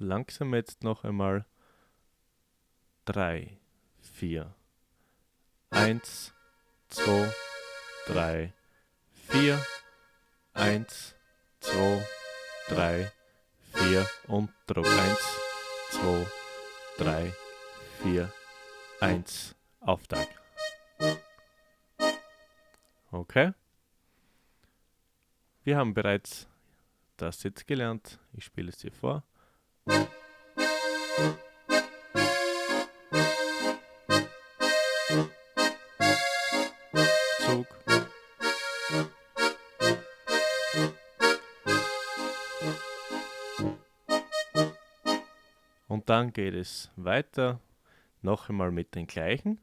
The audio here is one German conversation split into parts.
langsam jetzt noch einmal 3, 4. 1, 2, 3, 4. 1, 2, 3, 4 und Druck. 1, 2, 3, 4, 1. Auftakt. Okay. Wir haben bereits das jetzt gelernt. Ich spiele es dir vor. Zug. Und dann geht es weiter, noch einmal mit den gleichen.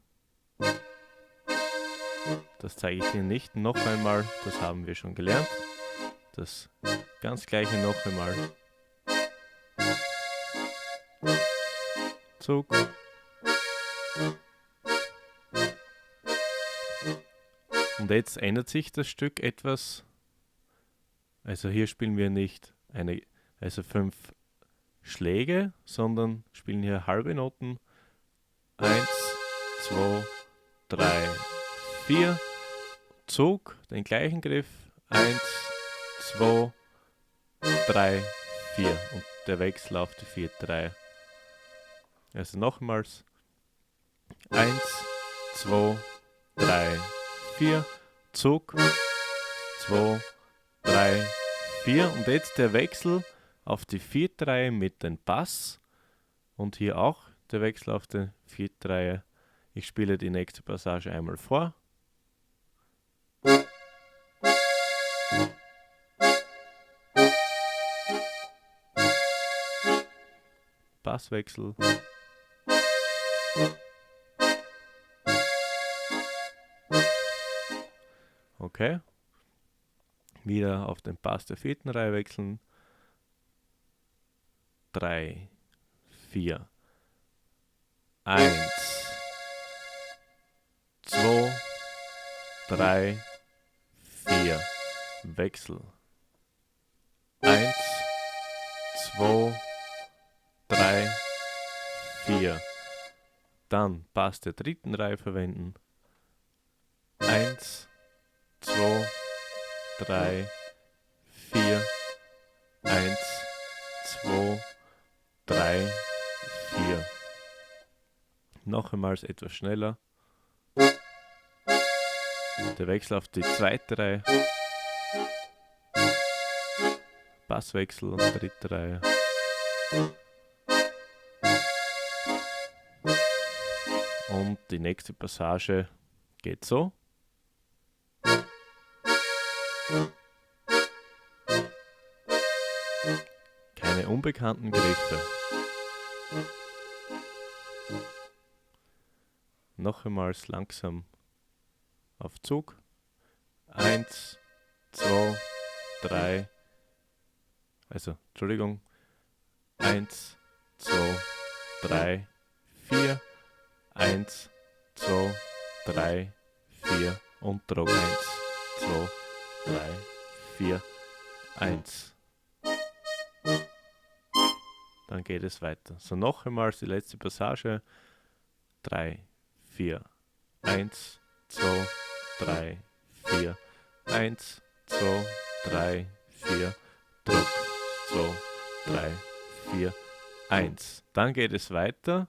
Das zeige ich dir nicht noch einmal, das haben wir schon gelernt. Das ganz gleiche noch einmal. Zug. Und jetzt ändert sich das Stück etwas. Also hier spielen wir nicht 5 Schläge, sondern spielen hier halbe Noten. 1, 2, 3, 4. Zug, den gleichen Griff. 1, 2, 3, 4. Und der Wechsel auf die 4, 3. Also nochmals. 1, 2, 3, 4. Zug. 2, 3, 4. Und jetzt der Wechsel auf die 4, 3 mit dem Bass. Und hier auch der Wechsel auf die 4, 3. Ich spiele die nächste Passage einmal vor. Basswechsel. Okay. Wieder auf den Bass der 4. Reihe wechseln. 3, 4. 1, 2, 3, 4. Wechsel. 1, 2, 3, 4. Dann Bass der 3. Reihe verwenden. 1, 2, 3, 4. 1, 2, 3, 4. Nochmals etwas schneller. Der Wechsel auf die 2. Reihe. Basswechsel und 3. Reihe. Und die nächste Passage geht so. Keine unbekannten Griffe. Noch einmal langsam auf Zug. 1, 2, 3. Entschuldigung. 1, 2, 3, 4. 1, 2, 3, 4 und Druck. 1, 2, 3, 4, 1. Dann geht es weiter. So noch einmal die letzte Passage. 3, 4. 1, 2, 3, 4. 1, 2, 3, 4. Druck. 2, 3, 4, 1. Dann geht es weiter.